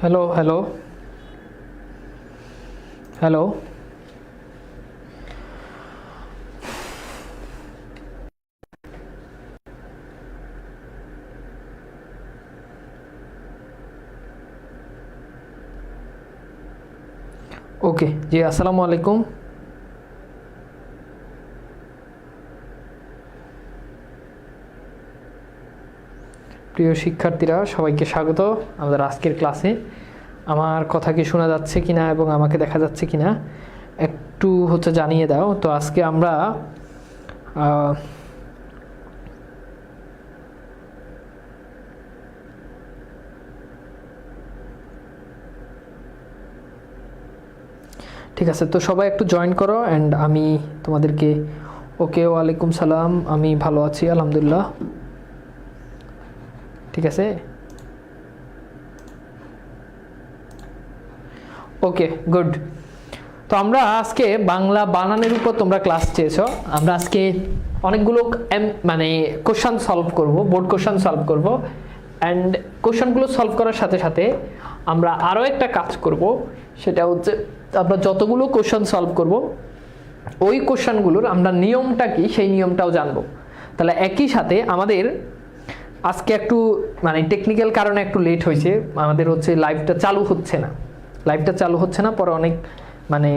Hello hello hello. Okay জি, আসসালামু আলাইকুম। প্রিয় শিক্ষার্থীরা, সবাইকে স্বাগত আমাদের আজকের ক্লাসে। আমার কথা কি শোনা যাচ্ছে কিনা এবং আমাকে দেখা যাচ্ছে কিনা একটু জানিয়ে দাও। তো আজকে আমরা ঠিক আছে, তো সবাই একটু জয়েন করো অ্যান্ড আমি তোমাদেরকে ওকে ওয়ালাইকুম সালাম, আমি ভালো আছি আলহামদুলিল্লাহ। ঠিক আছে, ওকে গুড। তো আমরা আজকে বাংলা বানানের উপর তোমরা ক্লাস চেয়েছো। আমরা আজকে অনেকগুলো মানে কোশ্চেন সলভ করব, বোর্ড কোশ্চেন সলভ করব। অ্যান্ড কোশ্চেনগুলো সলভ করার সাথে সাথে আমরা আরও একটা কাজ করব, সেটা হচ্ছে আমরা যতগুলো কোশ্চেন সলভ করব ওই কোশ্চেনগুলোর আমরা নিয়মটা কি সেই নিয়মটাও জানবো। তাহলে একই সাথে আমাদের আজকে একটু মানে টেকনিক্যাল কারণে একটু লেট হয়েছে, আমাদের লাইভটা চালু হচ্ছে না, পরে অনেক মানে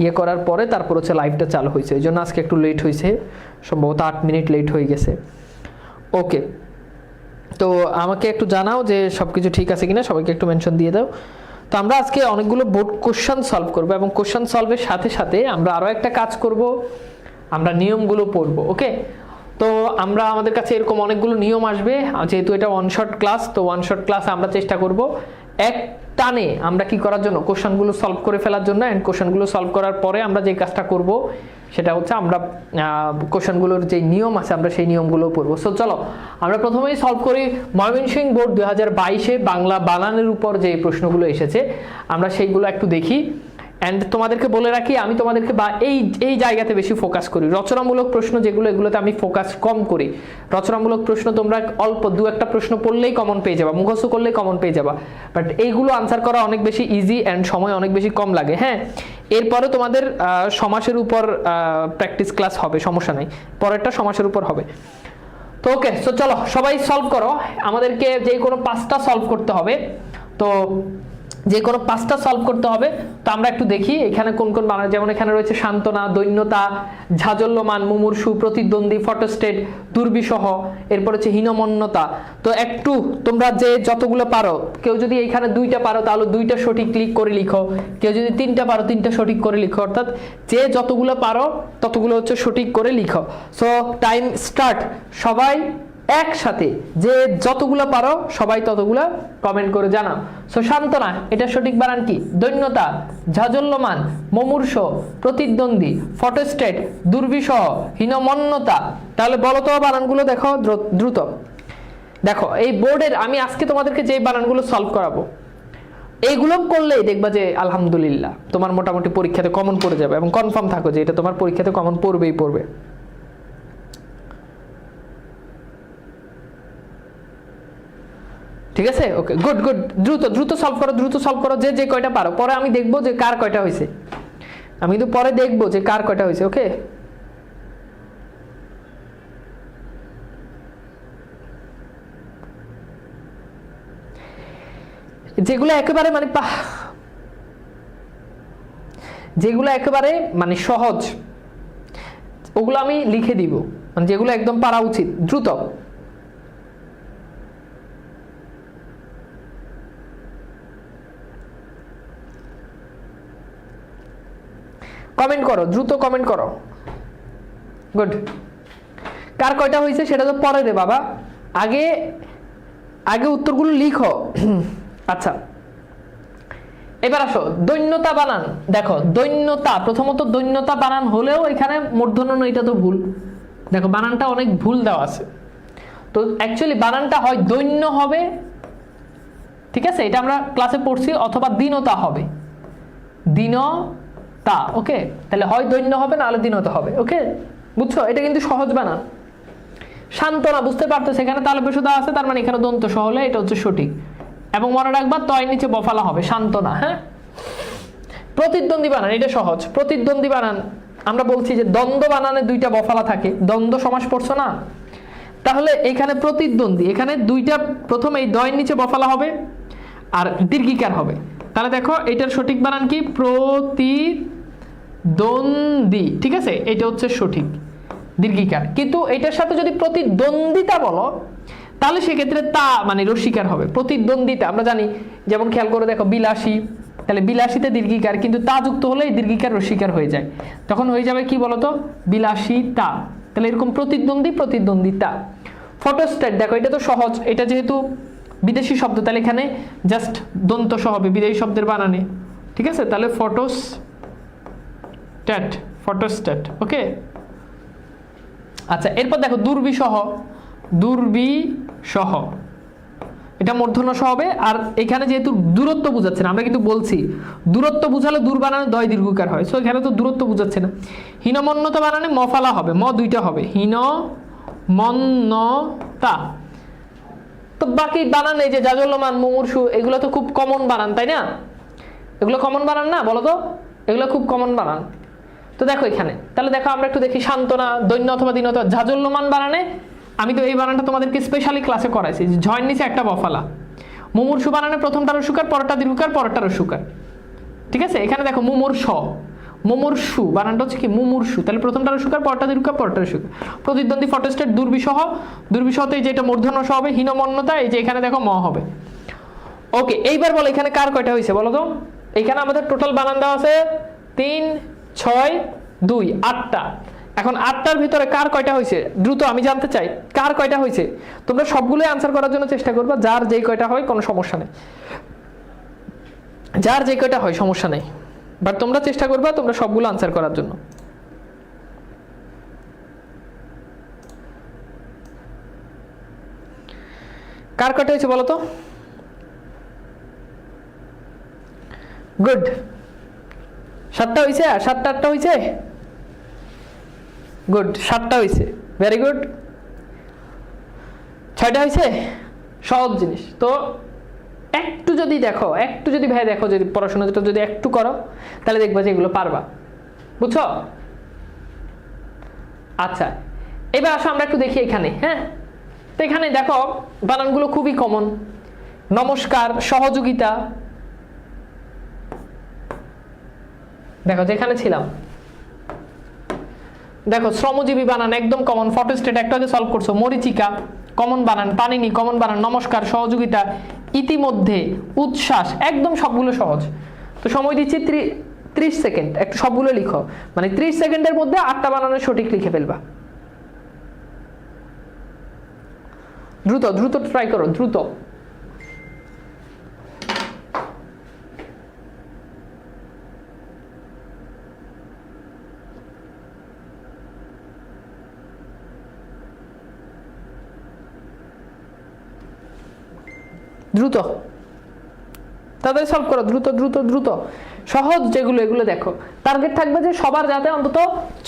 ইয়ে করার পরে তারপর লাইভটা চালু হয়েছে, এই জন্য আজকে একটু লেট হয়েছে, সম্ভবত 8 মিনিট লেট হয়ে গেছে। ওকে, তো আমাকে একটু জানাও যে সব কিছু ঠিক আছে কিনা, সবাইকে একটু মেনশন দিয়ে দাও। তো আমরা আজকে অনেকগুলো বোর্ড কোশ্চেন সলভ করব এবং কোশ্চেন সলভের সাথে সাথে আমরা আরও একটা কাজ করব, আমরা নিয়মগুলো পড়ব। ওকে, তো আমাদের কাছে এরকম অনেকগুলো নিয়ম আসবে, যেহেতু এটা ওয়ান শট ক্লাস, তো ওয়ান শট ক্লাস আমরা চেষ্টা করব এক টানে আমরা কি করার জন্য কোশ্চেনগুলো সলভ করে ফেলার জন্য। অ্যান্ড কোশ্চেনগুলো সলভ করার পরে আমরা যে কাজটা করব সেটা হচ্ছে আমরা কোশ্চেনগুলোর যে নিয়ম আছে আমরা সেই নিয়মগুলো পড়বো। সো চলো আমরা প্রথমেই সলভ করি ময়মনসিংহ বোর্ড 2022-এ বাংলা বানানের উপর যে প্রশ্নগুলো এসেছে আমরা সেইগুলো একটু দেখি। অ্যান্ড তোমাদেরকে বলে রাখি, আমি তোমাদেরকে এই জায়গাতে বেশি ফোকাস করি। রচনামূলক প্রশ্ন যেগুলো, এগুলোতে আমি ফোকাস কম করি। রচনামূলক প্রশ্ন তোমরা অল্প 2-1টা প্রশ্ন পড়লেই কমন পেয়ে যাবা, মুখস্থ করলেই কমন পেয়ে যাবা, বাট এইগুলো আনসার করা অনেক বেশি ইজি অ্যান্ড সময় অনেক বেশি কম লাগে। হ্যাঁ, এরপরে তোমাদের সমাসের উপর প্র্যাকটিস ক্লাস হবে, সমস্যা নাই, পরেরটা সমাসের উপর হবে। তো ওকে, সো চলো সবাই সলভ করো। আমাদেরকে যে কোনো 5টা সলভ করতে হবে, তো যে কোনো 5টা সলভ করতে হবে। তো আমরা একটু দেখি এখানে কোন কোন বানান, যেমন এখানে রয়েছে সান্ত্বনা, দৈন্যতা, ঝাজল্যমান, মুমূর্ষু, প্রতিদ্বন্দ্বী, ফটোস্টেট, দুর্বিষহ, এরপর হচ্ছে হীনমন্যতা। তো একটু তোমরা যে যতগুলো পারো, কেউ যদি এখানে 2টা পারো তাহলে 2টা সঠিক ক্লিক করে লিখো, কেউ যদি 3টা পারো 3টা সঠিক করে লিখো, অর্থাৎ যে যতগুলো পারো ততগুলো সঠিক করে লিখো। So time start. সবাই একসাথে যে যতগুলো পারো সবাই ততগুলো কমেন্ট করে জানাও। সো সান্ত্বনা, এটা সঠিক বানান কি? দৈন্যতা, ঝাজল্যমান, মুমূর্ষ, প্রতিদ্বন্দ্বী, ফটোস্টেট, দুর্বিষহ, হীনমন্যতা। তাহলে বলো তো বানানগুলো দেখো দ্রুত। দেখো এই বোর্ডের আমি আজকে তোমাদেরকে যে বানানগুলো সলভ করাবো এইগুলো করলেই দেখবা যে আলহামদুলিল্লাহ তোমার মোটামুটি পরীক্ষাতে কমন পড়ে যাবে, এবং কনফার্ম থাকো যে এটা তোমার পরীক্ষাতে কমন পড়বে। ঠিক আছে, ওকে গুড। দ্রুত সলভ করো যে কয়টা পারো। পরে আমি দেখবো যে কার কয়টা হয়েছে, আমি কিন্তু পরে দেখবো যে কার কয়টা হয়েছে। ওকে, যেগুলো একেবারে মানে সহজ ওগুলো আমি লিখে দিব, মানে যেগুলো একদম পারা উচিত। দ্রুত কমেন্ট করো, দ্রুত কমেন্ট করো। গুড, কার কয়টা হয়েছে সেটা তো পরে দে বাবা, আগে উত্তরগুলো লিখো। আচ্ছা, এবার আসো দৈন্যতা বানান। দেখো দৈন্যতা, প্রথমত দৈন্যতা বানান হলেও এখানে মূর্ধন্য এটা তো ভুল। দেখো বানানটা অনেক ভুল দেওয়া আছে, তো অ্যাকচুয়ালি বানানটা হয় দৈন্য হবে, ঠিক আছে, এটা আমরা ক্লাসে পড়ছি, অথবা দীনতা হবে, দীনতা। ওকে, তাহলে হয় দৈন্য হবে না হলে দীনতা হবে। ওকে, বুঝছো, এটা কিন্তু সহজ বানান। সান্ত্বনা বুঝতে পারতো, সেখানে তালব্য দেওয়া আছে, তার মানে এখানে দন্ত সহ হলে এটা সঠিক। এবং মনে রাখবা তয়ের নিচে বফালা হবে, সান্ত্বনা। হ্যাঁ, প্রতিদ্বন্দ্বী বানান এটা সহজ। প্রতিদ্বন্দ্বী বানান আমরা বলছি যে দ্বন্দ্ব বানানে দুইটা বফালা থাকে, দ্বন্দ্ব সমাস পড়ছো না? তাহলে এখানে প্রতিদ্বন্দ্বী, এখানে দুইটা, প্রথমে এই দয়ের নিচে বফালা হবে আর দীর্ঘিকার হবে। তাহলে দেখো এটার সঠিক বানান কি? প্রতিদ্বন্দ্বী, ঠিক আছে, এটা হচ্ছে সঠিক দীর্ঘিকার। কিন্তু এটার সাথে যদি প্রতিদ্বন্দ্বিতা বলো তাহলে সেক্ষেত্রে তা মানে রসিকার হবে। প্রতিদ্বন্দ্বিতা আমরা জানি, যেমন খেয়াল করে দেখো বিলাসী, তাহলে বিলাসীতে দীর্ঘিকার, কিন্তু তা যুক্ত হলে এই দীর্ঘিকার রসিকার হয়ে যায়, তখন হয়ে যাবে কি বলতো? বিলাসিতা। তাহলে এরকম প্রতিদ্বন্দ্বী, প্রতিদ্বন্দ্বিতা। ফটোস্ট্যাট দেখো এটা তো সহজ, এটা যেহেতু বিদেশি শব্দ তাহলে এখানে জাস্ট দন্ত সহ হবে বিদেশি শব্দের বানানে, ঠিক আছে? তাহলে ফটোস্ট্যাট, ফটোস্ট্যাট, ওকে। আচ্ছা, এরপর দেখো দুর্বিসহ, দুর্বিসহ, এটা মূর্ধন্য স হবে। আর এখানে যেহেতু দূরত্ব বোঝাচ্ছে না, আমরা কিন্তু বলছি দূরত্ব বুঝালে দূর বানানে দয় দীর্ঘকার হয়, সো এখানে তো দূরত্ব বুঝাচ্ছে না। হীনমন্যতা বানানে মফালা হবে, ম দুইটা হবে, হীনমন্যতা। তো বাকি বানান এই যে জাজল্যমান, মুমূর্ষু, এগুলো তো খুব কমন বানান, তাই না? এগুলো কমন বানান না, বলো তো? এগুলো খুব কমন বানান। তো দেখো এখানে, তাহলে দেখো আমরা একটু দেখি, সান্ত্বনা, দৈন্য অথবা দীনতা, জাজল্যমান বানানে আমি তো এই বানানটা তোমাদেরকে স্পেশালি ক্লাসে করাইছি, ঝয়ের নিচে একটা বফালা। মুমূর্ষু বানানে প্রথমটা রস্যকার, পরেরটা দীর্ঘকার, পরেরটা রস্যকার, ঠিক আছে? এখানে দেখো মুমূর্ষ, মুমূর্ষু বানানটা হচ্ছে কি? মুমূর্ষু, তাহলে প্রথমটা রস্যকার, পরেরটা দীর্ঘকার, পরেরটা রস্যকার। প্রতিদ্বন্দ্বী, ফটোস্ট্যাট, দুর্বিসহ, দুর্বিসহতে এই যে এটা মূর্ধন্য স হবে, হীনমন্যতা এই যে এখানে দেখো ম হবে। ওকে, এইবার বলো এখানে কার কয়টা হয়েছে বলো তো? এখানে আমাদের টোটাল বানান দেওয়া আছে 3, 6, 2, 8টা। এখন 8টার ভিতরে কার কয়টা হয়েছে দ্রুত আমি জানতে চাই, কার কয়টা হয়েছে? তোমরা সবগুলোই আনসার করার জন্য চেষ্টা করবা, যার যেই কয়টা হয় কোনো সমস্যা নেই, যার যেই কয়টা হয় সমস্যা নেই, বাট তোমরা চেষ্টা করবা তোমরা সবগুলো আনসার করার জন্য। কার কয়টা হয়েছে বলো তো? গুড, 7টা হয়েছে, আর 7টা 8টা হয়েছে। গুড, 7টা হয়েছে, ভেরি গুড। 6টা হয়েছে, সহজ জিনিস। তো একটু যদি দেখো, একটু যদি ভাই দেখো, যদি পড়াশোনা যেটা যদি একটু করো তাহলে দেখবা যে এগুলো পারবা, বুঝছো? আচ্ছা, এবার আসো আমরা একটু দেখি এখানে। হ্যাঁ, তো এখানে দেখো বানানগুলো খুবই কমন। নমস্কার, সহযোগিতা, দেখো যেখানে ছিলাম, দেখো শ্রমজীবী বানান একদম কমন। ফটোস্ট্যাট একটু আগে সলভ করছো। মরিচিকা কমন বানান, পানিনি কমন বানান, নমস্কার, সহযোগিতা, ইতিমধ্যে, উচ্ছ্বাস, একদম সবগুলো সহজ। তো সময় দিচ্ছি 30 সেকেন্ড, একটু সবগুলো লিখো, মানে 30 সেকেন্ডের মধ্যে 8টা বানানের সঠিক লিখে ফেলবা। দ্রুত দ্রুত ট্রাই করো, দ্রুত। দ্রুত তাদের সলভ করো, দ্রুত দ্রুত দ্রুত। সহজ যেগুলো এগুলো দেখো, টার্গেট থাকবে যে সবার যাতে অন্তত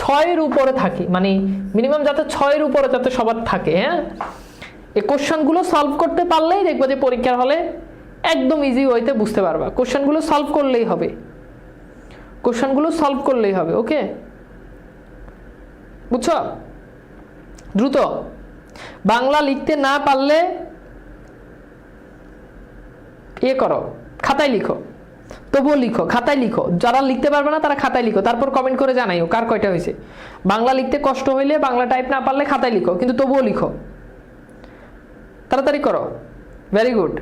6-এর উপরে থাকে, মানে মিনিমাম যাতে 6-এর উপরে যাতে সবার থাকে। হ্যাঁ, এই কোশ্চেনগুলো সলভ করতে পারলেই দেখবো যে পরীক্ষার হলে একদম ইজি ওয়েতে বুঝতে পারবা। কোশ্চেনগুলো সলভ করলেই হবে, কোশ্চেনগুলো সলভ করলেই হবে। ওকে, বুঝছো? দ্রুত। বাংলা লিখতে না পারলে ইয়ে করো, খাতায় লিখো, তবুও লিখো, খাতায় লিখো। যারা লিখতে পারবে না তারা খাতায় লিখো, তারপর কমেন্ট করে জানাইও কার কয়টা হয়েছে। বাংলা লিখতে কষ্ট হইলে, বাংলা টাইপ না পারলে খাতায় লিখো, কিন্তু তবুও লিখো, তাড়াতাড়ি করো। Very good.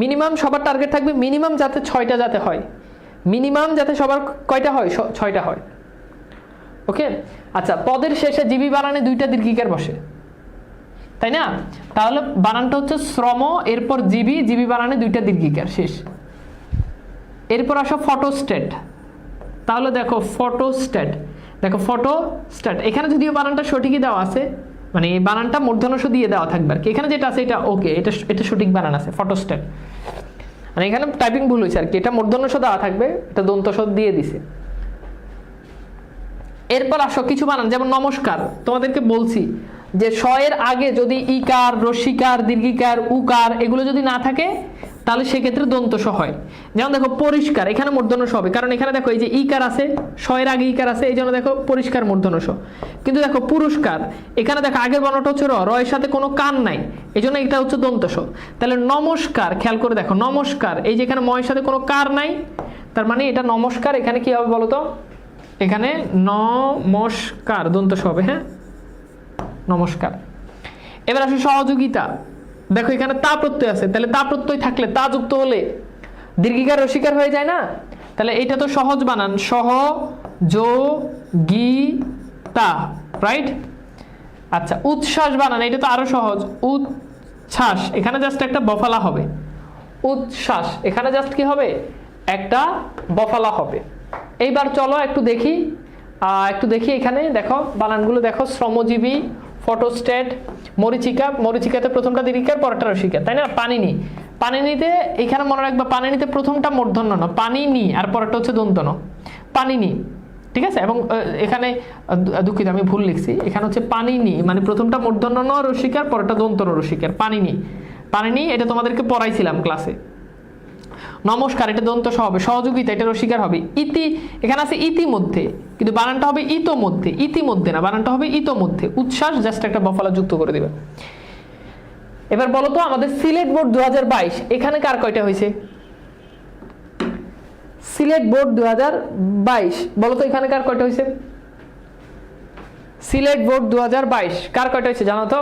মিনিমাম সবার টার্গেট থাকবে মিনিমাম যাতে 6টা যাতে হয়, মিনিমাম যাতে সবার কয়টা হয়? 6টা হয়। ওকে, আচ্ছা, পদের শেষে জিবি বানানে 2টা দীর্ঘিকার বসে, তাই না? তাহলে বানানটা হচ্ছে শ্রম, এরপর জিবি, জিবি বানানে 2টা দীর্ঘিকার, শেষ। এরপর আসো ফটোস্ট্যাট। তাহলে দেখো ফটোস্ট্যাট, দেখো ফটোস্ট্যাট, এখানে যদিও বানানটা সঠিকই দেওয়া আছে, মানে এই বানানটা মূর্ধন্য স দিয়ে দেওয়া থাকবে আর কি। এখানে যেটা আছে এটা ওকে, এটা সঠিক বানান আছে, ফটোস্ট্যাট। মানে এখানে টাইপিং ভুল হয়েছে আর কি, এটা মূর্ধন্য স দেওয়া থাকবে, এটা দন্ত স দিয়ে দিছে। এরপর আসো কিছু বানান, যেমন নমস্কার, তোমাদেরকে বলছি যে স এর আগে যদি ইকার, রস্যিকার, দীর্ঘিকার, উকার এগুলো যদি না থাকে তাহলে সেক্ষেত্রে দন্ত স হয়। যেমন দেখো পরিষ্কার, এখানে মূর্ধন্য স হবে, কারণ এখানে দেখো এই যে ইকার আছে, স এর আগে ইকার আছে, এই জন্য দেখো পরিষ্কার মূর্ধন্য স। কিন্তু দেখো পুরস্কার, এখানে দেখো আগের বর্ণটা হচ্ছে র, র এর সাথে কোনো কান নাই, এই জন্য এটা হচ্ছে দন্ত স। তাহলে নমস্কার, খেয়াল করে দেখো নমস্কার, এই যে এখানে ময়ের সাথে কোনো কার নাই, তার মানে এটা নমস্কার। এখানে কি হবে বলো তো, এখানে নমস্কার দন্ত স হবে। হ্যাঁ, নমস্কার। এবার আসলে সহযোগিতা, দেখো এখানে তা প্রত্যয় আছে, তাহলে তা প্রত্যয় থাকলে তা যুক্ত হলে দীর্ঘিকার রসিকার হয়ে যায় না, তাহলে এটা তো সহজ বানান, সহ যো গি তা, রাইট। আচ্ছা, উচ্ছ্বাস বানান, এটা তো আরো সহজ, উচ্ছ্বাস, এখানে জাস্ট একটা বফালা হবে, উচ্ছ্বাস, এখানে জাস্ট কি হবে, একটা বফালা হবে। এইবার চলো একটু দেখি, এখানে দেখো বানানগুলো দেখো, শ্রমজীবী, ফটোস্টেট, মরিচিকা, মরিচিকাতে প্রথমটা দীর্ঘিকার পরেরটা রসিকার, তাই না। পানিনি, পানিনিতে এখানে মনে রাখবা, পানিনিতে প্রথমটা মূর্ধন্য ন, পানিনি, আর পরেরটা হচ্ছে দন্ত ন, পানিনি, ঠিক আছে। এবং এখানে দুঃখিত আমি ভুল লিখছি, এখানে হচ্ছে পানিনি, মানে প্রথমটা মূর্ধন্য ন রসিকার, পরেরটা দন্ত ন রসিকার, পানিনি, পানিনি, এটা তোমাদেরকে পড়াইছিলাম ক্লাসে। নমস্কার, এটা দন্ত স হবে, সহযোগিতা এটা রসিকার হবে, ইতি, এখানে আছে ইতিমধ্যে, কিন্তু বানানটা হবে ইতোমধ্যে, ইতিমধ্যে না, বানানটা হবে ইতোমধ্যে। উচ্ছ্বাস জাস্ট একটা বফালা যুক্ত করে দিবে। এবার বলো তো আমাদের সিলেট বোর্ড 2022 এখানে কার কয়টা হয়েছে? সিলেট বোর্ড 2022 বলো তো এখানে কার কয়টা হয়েছে? সিলেট বোর্ড 2022 কার কয়টা হয়েছে জানো তো?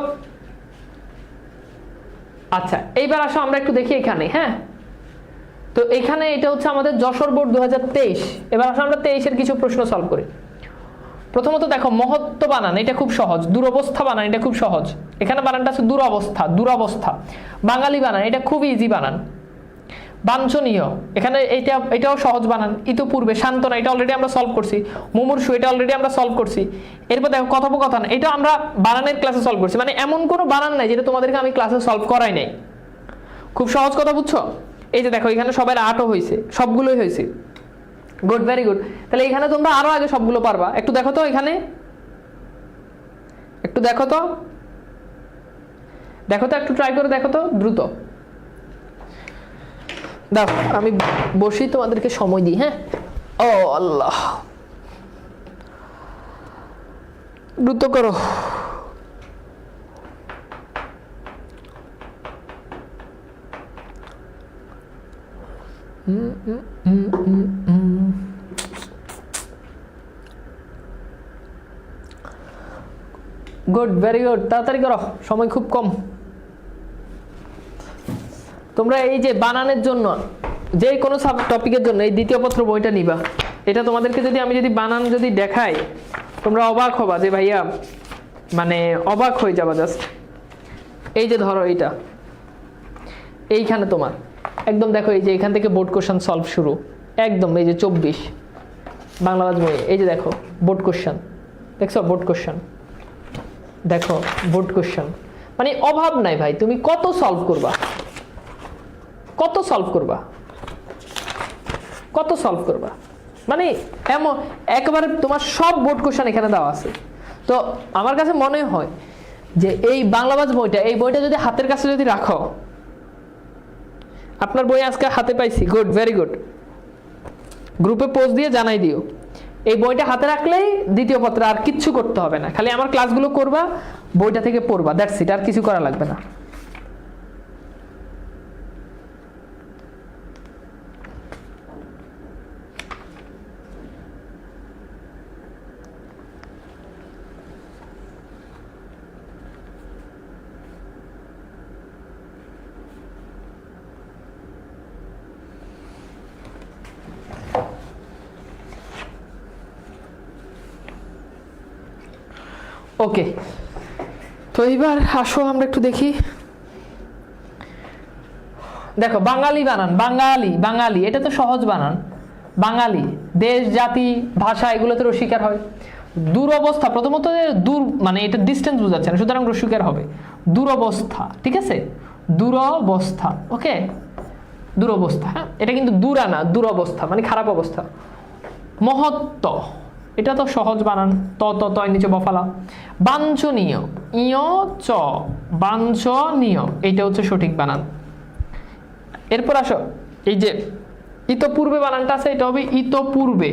আচ্ছা, এইবার আসো আমরা একটু দেখি এখানে। হ্যাঁ, তো এখানে এটা হচ্ছে আমাদের যশোর বোর্ড 2023। এবার আসলে আমরা 23 এর কিছু প্রশ্ন সলভ করি। প্রথমত দেখো মহত্ব বানান, এটা খুব সহজ। দুরবস্থা বানান, এটা খুব সহজ। এখানে বানানটা আছে দুরবস্থা, দুরবস্থা। বাঙালি বানান, এটা খুব ইজি বানান। বাঞ্ছনীয়, এখানে এটাও সহজ বানান। ইতপূর্বে, সান্ত্বনা, এটা অলরেডি আমরা সলভ করছি। মুমূর্ষু, এটা অলরেডি আমরা সলভ করছি। এরপর দেখো কথোপকথন, এটা আমরা বানানের ক্লাসে সলভ করছি। মানে এমন কোনো বানান নাই যেটা তোমাদেরকে আমি ক্লাসে সলভ করাই নাই। খুব সহজ কথা, বুঝছো? এই যে দেখো এখানে সবার 8ও হয়েছে, সবগুলোই হয়েছে। Good, very good. তাহলে এখানে তোমরা আরো আগে সবগুলো পারবা। একটু দেখো তো এখানে, একটু দেখো তো, একটু ট্রাই করে দেখো তো, দ্রুত দেখো। আমি বসি, তোমাদেরকে সময় দিই। হ্যাঁ, ও আল্লাহ, দ্রুত করো। গুড, ভেরি গুড, তাড়াতাড়ি করো, সময় খুব কম। তোমরা এই যে বানানের জন্য, যে কোনো সাব টপিকের জন্য এই দ্বিতীয় পত্র বইটা নিবা। এটা তোমাদেরকে যদি আমি বানান দেখাই, তোমরা অবাক হবা, যে ভাইয়া মানে অবাক হয়ে যাবা জাস্ট। এই যে ধরো এইটা, এইখানে তোমার একদম দেখো, এই যে এখান থেকে বোর্ড কোশ্চেন সলভ শুরু, একদম এই যে 24 বাংলা বই। এই যে দেখো বোর্ড কোশ্চেন, দেখছো বোর্ড কোশ্চেন, দেখো বোর্ড কোশ্চেন। মানে অভাব নাই ভাই, তুমি কত সলভ করবা, কত সলভ করবা, কত সলভ করবা। মানে এমন একবারে তোমার সব বোর্ড কোশ্চেন এখানে দেওয়া আছে। তো আমার কাছে মনে হয় যে এই বাংলাবাজ বইটা, এই বইটা যদি হাতের কাছে যদি রাখো, আপনার বই আজকে হাতে পাইছি, গুড, ভেরি গুড, গ্রুপে পোস্ট দিয়ে জানাই দিও। এই বইটা হাতে রাখলেই দ্বিতীয় পত্র, আর কিচ্ছু করতে হবে না, খালি আমার ক্লাসগুলো করবা, বইটা থেকে পড়বা, দ্যাটস ইট, আর কিছু করা লাগবে না। ওকে, তো এইবার আসো আমরা একটু দেখি। দেখো বাঙালি বানান, বাঙালি, বাঙালি, এটা তো সহজ বানান। বাঙালি, দেশ, জাতি, ভাষা, এগুলোতে রসিকার হয়। দুরবস্থা, প্রথমত দূর মানে এটা ডিস্টেন্স বোঝাচ্ছে না, সুতরাং রসিকার হবে। দুরবস্থা, ঠিক আছে, দুরবস্থা, ওকে, দুরবস্থা। হ্যাঁ, এটা কিন্তু দূরা না, দুরবস্থা মানে খারাপ অবস্থা। মহত্ব, এটা তো সহজ বানান, ত ত ত নিচে বফালা। বাঞ্ছনীয়, ইয় চ, বাঞ্ছনীয়, এইটা হচ্ছে সঠিক বানান। এরপর আসো, এই যে ইতপূর্বে বানানটা আছে, এটা হবে ইতপূর্বে,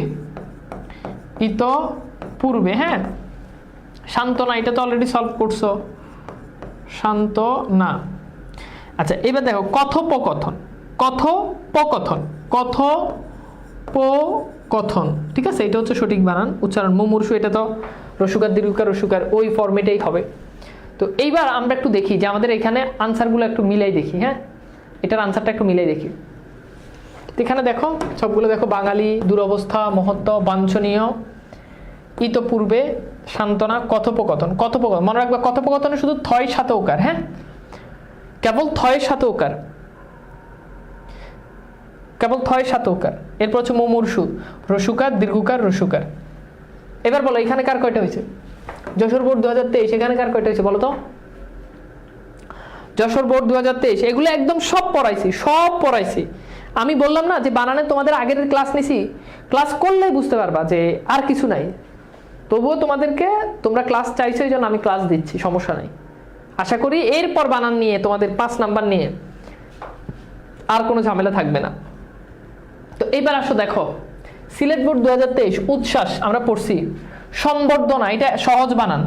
ইতপূর্বে। হ্যাঁ, শান্তনা, এটা তো অলরেডি সলভ করছো, শান্তনা। আচ্ছা, এবার দেখো কথোপকথন, কথোপকথন, কথোপকথন, ঠিক আছে, এটা হচ্ছে সঠিক বানান উচ্চারণ। মুমূর্ষু, এটা তো রসুকার দীর্ঘকার রসুকার ওই ফরম্যাটেই হবে। তো এইবার আমরা একটু দেখি যে আমাদের এখানে আনসারগুলো একটু মিলাই দেখি। হ্যাঁ, এটার আনসারটা একটু মিলাই দেখি। এখানে দেখো সবগুলো দেখো, বাঙালি, দুরবস্থা, মহত্ব, বাঞ্ছনীয়, ইতপূর্বে, সান্ত্বনা, কথোপকথন। কথোপকথন মনে রাখবে, কথোপকথনে শুধু থয়ের সাথে ওকার। হ্যাঁ, কেবল থয়ের সাথে ওকার, কেবল থয়ের সাথে ওকার। এরপর হচ্ছে মুমূর্ষু, রসুকার দীর্ঘকার রসুকার। এবার বলো এখানে কার কয়টা হয়েছে? যশোর বোর্ড 2023, এখানে কার কয়টা হয়েছে বলো তো? যশোর বোর্ড 2023, এগুলো একদম সব পড়াইছি, সব পড়াইছি। আমি বললাম না যে বানানে তোমাদের আগের ক্লাস নিছি, ক্লাস করলেই বুঝতে পারবা যে আর কিছু নাই। তবুও তোমাদেরকে, তোমরা ক্লাস চাইছো এই জন্য আমি ক্লাস দিচ্ছি, সমস্যা নাই। আশা করি এরপর বানান নিয়ে তোমাদের 5 নাম্বার নিয়ে আর কোনো ঝামেলা থাকবে না। তো এইবার আসো দেখো, সিলেট বোর্ড 2023 উচ্ছ্বাস আমরা পড়ছি, সম্বর্ধনা, এটা সহজ বানান,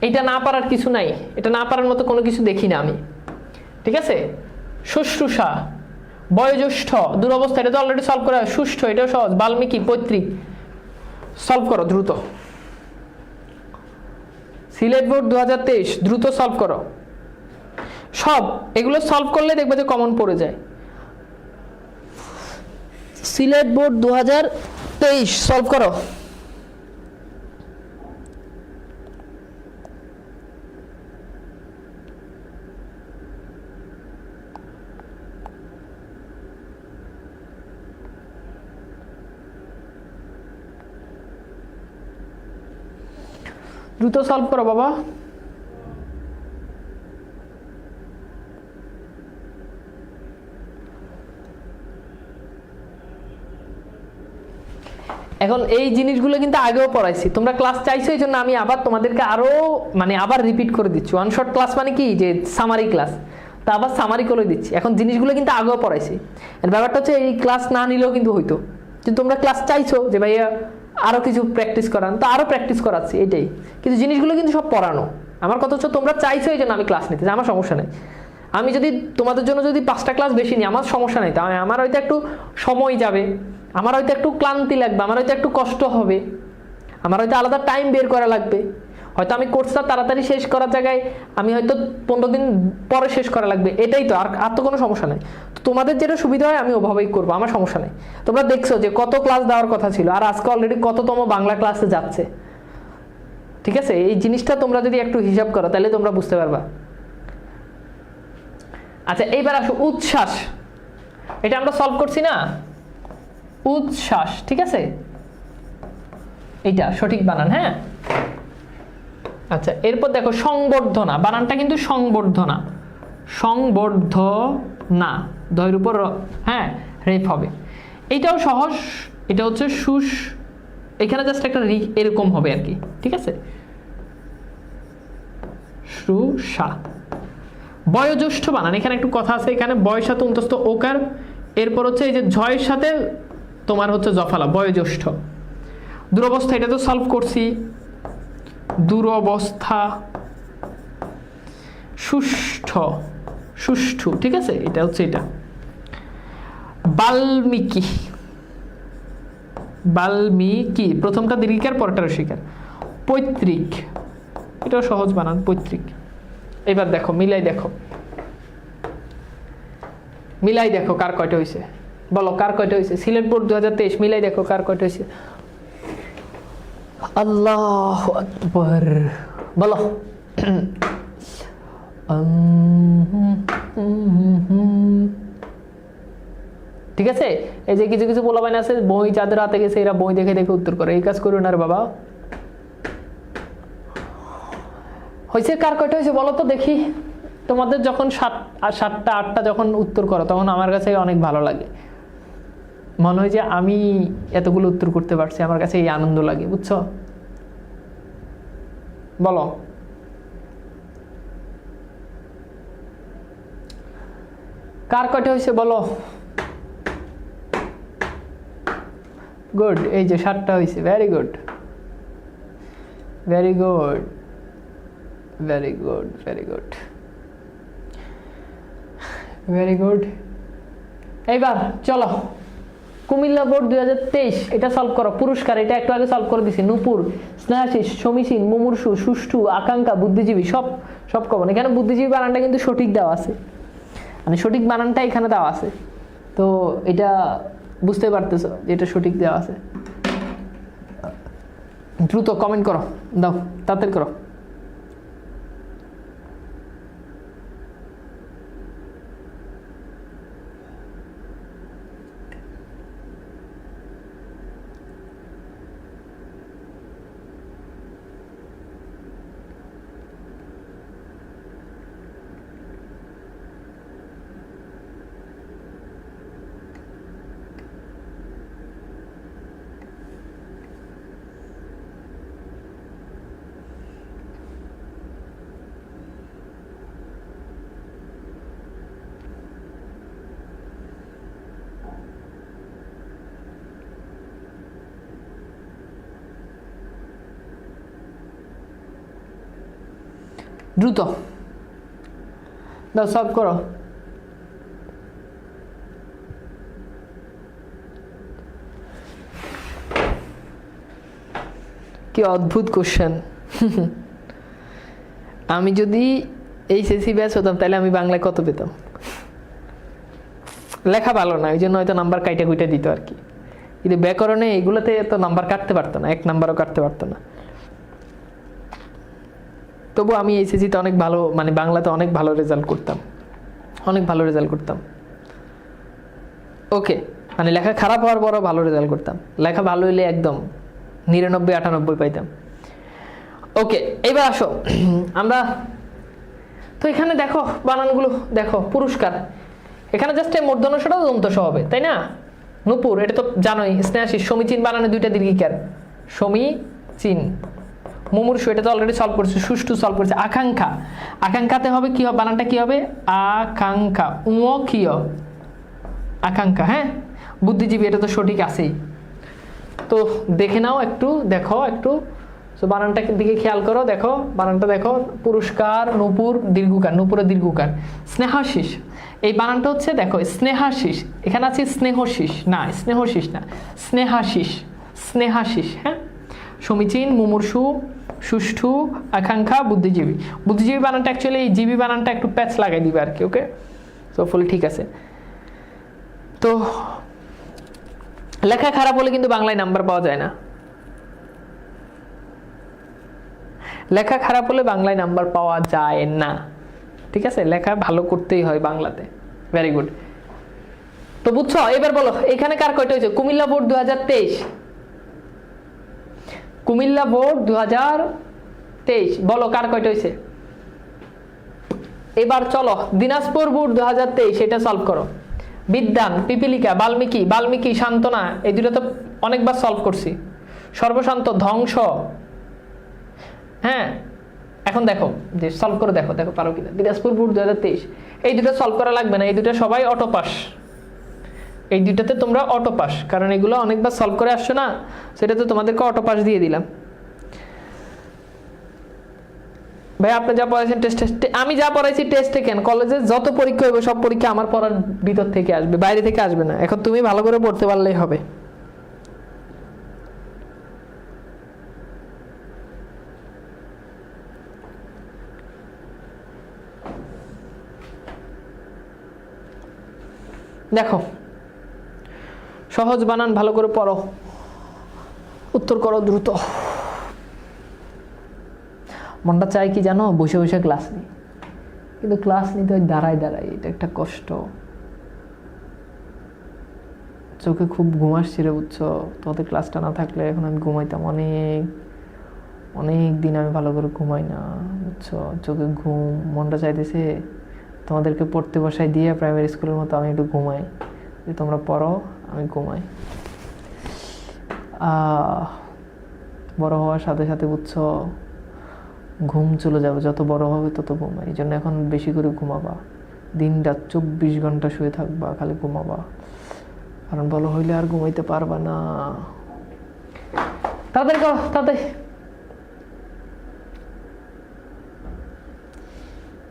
এটা না পারার কিছু নাই, এটা না পারার মতো কোনো কিছু দেখি না আমি, ঠিক আছে। শুশ্রূষা, বয়োজ্যেষ্ঠ, দুরবস্থা, এটা তো অলরেডি সলভ করা। সুষ্ঠ, এটাও সহজ। বাল্মীকি, পৈতৃক, সলভ করো দ্রুত। সিলেট বোর্ড 2023 দ্রুত সলভ করো সব, এগুলো সলভ করলে দেখবে যে কমন পড়ে যায়। সিলেট বোর্ড 2023 সলভ করো। দ্রুত সলভ করো বাবা। এখন এই জিনিসগুলো কিন্তু আগেও পড়াইছি, তোমরা ক্লাস চাইছো এই জন্য আমি আবার তোমাদেরকে আরো আবার রিপিট করে দিচ্ছি। ওয়ান শট ক্লাস মানে কি, যে সামারি ক্লাস, তা আবার সামারি করে দিচ্ছি। এখন জিনিসগুলো কিন্তু আগেও পড়াইছি। এর ব্যাপারটা হচ্ছে এই ক্লাস না নিলেও কিন্তু হইতো, কিন্তু তোমরা ক্লাস চাইছো যে ভাইয়া আরো কিছু প্র্যাকটিস করান, তো আরো প্র্যাকটিস করাচ্ছি এটাই। কিন্তু জিনিসগুলো কিন্তু সব পড়ানো। আমার কথা হচ্ছে তোমরা চাইছো এই জন্য আমি ক্লাস নিতে, আমার সমস্যা নেই। আমি যদি তোমাদের জন্য যদি 5টা ক্লাস বেশি নিই আমার সমস্যা নেই, তাহলে আমার হয়তো একটু সময় যাবে, আমার হয়তো একটু ক্লান্তি লাগবে, আমার হয়তো একটু কষ্ট হবে, আমার হয়তো আলাদা টাইম বের করা লাগবে। হয়তো আমি কোর্সটা তাড়াতাড়ি শেষ করার জায়গায় আমি হয়তো 15 দিন পরে শেষ করা লাগবে, এটাই তো। আর তো কোনো সমস্যা নেই। তো তোমাদের যেটা সুবিধা হয় আমি ওভাবেই করবো, আমার সমস্যা নেই। তোমরা দেখছো যে কত ক্লাস দেওয়ার কথা ছিল, আর আজকে অলরেডি কততম বাংলা ক্লাসে যাচ্ছে, ঠিক আছে। এই জিনিসটা তোমরা যদি একটু হিসাব করো তাহলে তোমরা বুঝতে পারবা। আচ্ছা, এইবার আসো উচ্ছ্বাস, এটা আমরা সলভ করছি না, উচ্ছ্বাস, ঠিক আছে, এটা সঠিক বানান। হ্যাঁ, আচ্ছা, এরপর দেখো সংবর্ধনা, বানানটা কিন্তু সংবর্ধনা, সংবর্ধনা, দয়ের উপর হ্যাঁ রেফ হবে। এইটাও সহজ, এটা হচ্ছে সুস, এখানে জাস্ট একটা এরকম হবে আর কি, ঠিক আছে। সুসা, বয়োজ্যেষ্ঠ বানান, এখানে একটু কথা আছে, এখানে বয়ের সাথে অন্তস্থ ওকার, এরপর হচ্ছে এই যে ঝয়ের সাথে তোমার হচ্ছে জফালা, বয়োজ্যেষ্ঠ। দুরবস্থা, এটা তো সলভ করছি, দুরবস্থা। সুষ্ঠ, সুষ্ঠু, ঠিক আছে, এটা হচ্ছে এটা। বাল্মীকি, বাল্মীকি, প্রথমটা দীর্ঘিকার পরটা রসিকার। পৈতৃক, এটাও সহজ বানান, পৈতৃক। এবার দেখো মিলাই দেখো, মিলাই দেখো কার কয়টা হয়েছে, বলো কার কয়টা হয়েছে। সিলেট বোর্ড 2023 মিলাই দেখো কার কয়টা হয়েছে। আল্লাহু আকবার, বলো। ঠিক আছে, এই যে কিছু কিছু পোলাপাইন আছে বই যাদের হাতে গেছে এরা বই দেখে দেখে উত্তর করে, এই কাজ করো না রে বাবা। হয়েছে কার কয়টা হয়েছে বলো তো দেখি। তোমাদের যখন 7টা 8টা যখন উত্তর করো তখন আমার কাছে অনেক ভালো লাগে। মনে হয় যে আমি এতগুলো উত্তর করতে পারছি, আমার কাছে এই আনন্দ লাগে, বুঝছো? বলো কার কয়টা হয়েছে বলো। গুড, এই যে 7টা হয়েছে, very good very good very good very good very good. এইবার চলো কুমিল্লা বোর্ড 2023 এটা সলভ করো। পুরস্কার এটা একটু আগে সলভ করে দিছি। নূপুর, স্নেহাশিস, সমীচীন, মুমূর্ষু, সুষ্ঠু, আকাঙ্ক্ষা, বুদ্ধিজীবী, সব সব কমন। এখানে বুদ্ধিজীবী বানানটা কিন্তু সঠিক দেওয়া আছে, মানে সঠিক বানানটা এখানে দেওয়া আছে, তো এটা বুঝতে পারতেছো যে এটা সঠিক দেওয়া আছে। দ্রুত কমেন্ট করো, দাও তাড়াতাড়ি করো। দ্রুত দাও, সলভ করো। কি অদ্ভুত কোশ্চেন। আমি যদি এইচএসসি ব্যাচ হতাম তাহলে আমি বাংলায় কত পেতাম? লেখা ভালো না, ওই জন্য হয়তো নাম্বার কাইটা কুইটা দিত আর কি, কিন্তু ব্যাকরণে এগুলোতে তো নাম্বার কাটতে পারতো না, 1 নাম্বারও কাটতে পারতো না। তবু আমি এইচএসসিতে অনেক ভালো, মানে বাংলাতে অনেক ভালো রেজাল্ট করতাম, অনেক ভালো রেজাল্ট করতাম। ওকে, মানে লেখা খারাপ হওয়ার পরও ভালো রেজাল্ট করতাম, লেখা ভালো হইলে একদম 99-98 পাইতাম। ওকে, এবার আসো আমরা তো এখানে দেখো বানানগুলো দেখো। পুরস্কার এখানে জাস্ট মূর্ধন্যটাও দন্তস হবে, তাই না? নূপুর এটা তো জানোই, স্নেহাশিস, সমীচীন বানানে 2টা দীর্ঘিকার, সমীচীন। মুমূর্ষু এটা তো অলরেডি সলভ করছে, সুষ্ঠু সলভ করছে। আকাঙ্ক্ষা, আকাঙ্ক্ষাতে হবে কি হবে, বানানটা কি হবে? আকাঙ্ক্ষা, উমক্ষীয় আকাঙ্ক্ষা। হ্যাঁ, বুদ্ধিজীবী এটা তো সঠিক আছেই। তো দেখে নাও একটু, দেখো একটু, তো বানানটা দিকে খেয়াল করো, দেখো বানানটা দেখো। পুরস্কার, নূপুর দীর্ঘকার, নূপুরের দীর্ঘকার। স্নেহাশিস, এই বানানটা হচ্ছে দেখো স্নেহাশিস, এখানে আছে স্নেহশিস, না স্নেহশিস না, স্নেহাশিস, স্নেহাশিস। হ্যাঁ, সমীচীন, মুমূর্ষু, সুষ্ঠু, আকাঙ্ক্ষা, বুদ্ধিজীবী। বুদ্ধিজীবী বানানটা অ্যাকচুয়ালি এই জীবী বানানটা একটু প্যাচ লাগাই দিবে আর কি। ওকে, তো ফুল ঠিক আছে। তো লেখা খারাপ হলে কিন্তু বাংলায় নাম্বার পাওয়া যায় না, লেখা খারাপ হলে বাংলায় নাম্বার পাওয়া যায় না, ঠিক আছে? লেখা ভালো করতেই হয় বাংলাতে। Very good. তো বুঝছো? এবার বলো এখানে কার কয়টা হয়েছে? কুমিল্লা বোর্ড 2023, কুমিল্লা বোর্ড 2023 বলো কার কয়টা হয়েছে? এবার চলো দিনাজপুর বোর্ড 2023 এটা সলভ করো। বিদ্যান, পিপিলিকা, বাল্মীকি, বাল্মীকি, সান্ত্বনা, এই দুটো তো অনেকবার সলভ করছি। সর্বশান্ত, ধ্বংস। হ্যাঁ, এখন দেখো যে সলভ করে দেখো, দেখো পারো কিনা। দিনাজপুর বোর্ড 2023 এই দুটো সলভ করা লাগবে না, এই দুটো সবাই অটো পাস, এই দুটাতে তোমরা অটো পাস, কারণ এগুলো অনেকবার সলভ করে আসছো না, সেটা তো তোমাদেরকে অটো পাস দিয়ে দিলাম। ভাই আপনি যা পড়াইছেন টেস্টে, আমি যা পড়াইছি টেস্টে কেন, কলেজে যত পরীক্ষা হবে সব পরীক্ষা আমার পড়ার ভিতর থেকে আসবে, বাইরে থেকে আসবে না। এখন তুমি ভালো করে পড়তে পারলেই হবে। দেখো সহজ বানান ভালো করে পড়ো, উত্তর করো দ্রুত। মনটা চাই কি জানো, বসে বসে ক্লাস নিই, কিন্তু ক্লাস নিতে হয় দাঁড়ায় দাঁড়ায়, এটা একটা কষ্ট। চোখে খুব ঘুম আসছে রে, বুঝছো? তোমাদের ক্লাসটা না থাকলে এখন আমি ঘুমাইতাম, অনেক অনেক দিন আমি ভালো করে ঘুমাই না, বুঝছো? চোখে ঘুম, মনটা চাইতেছে তোমাদেরকে পড়তে বসাই দিয়ে প্রাইমারি স্কুলের মতো আমি একটু ঘুমাই, যে তোমরা পড়ো আমি ঘুমাই। বড় হওয়ার সাথে সাথে বুঝছো ঘুম চলে যাবে, যত বড় হবে তত ঘুমাই। এই জন্য এখন বেশি করে ঘুমাবা, দিন রাত 24 ঘন্টা শুয়ে থাকবা, খালি ঘুমাবা, কারণ বড় হইলে আর ঘুমাইতে পারবা না। তাড়াতাড়ি করো, তাড়াতাড়ি।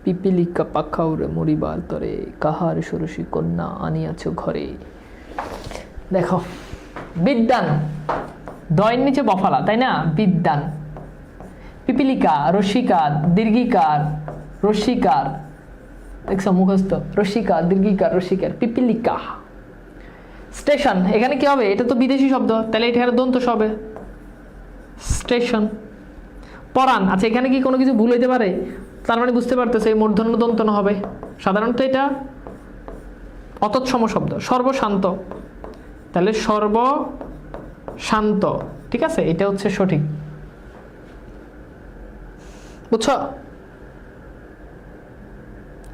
পিপিলিকা পাখা উড়ে মরিবার তরে, কাহার ষোড়শী কন্যা আনিয়াছ ঘরে। দেখো বিদ্যান, দয়ের নিচে বফালা, তাই না? বিদ্যান, পিপিলিকা রস্যিকার দীর্ঘিকার রস্যিকার, দেখছো মুখস্থ, রস্যিকার দীর্ঘিকার রস্যিকার, পিপিলিকা। স্টেশন, এখানে কি হবে? এটা তো বিদেশি শব্দ, তাহলে এটা দন্ত হবে স্টেশন। পরাণ, আচ্ছা এখানে কি কোনো কিছু ভুল হইতে পারে? তার মানে বুঝতে পারতেছে এই মূর্ধন্য দন্তন হবে। সাধারণত এটা অতৎসম শব্দ। সর্বশান্ত, তাহলে সর্বশান্ত, ঠিক আছে, এটা হচ্ছে সঠিক, বুঝছো?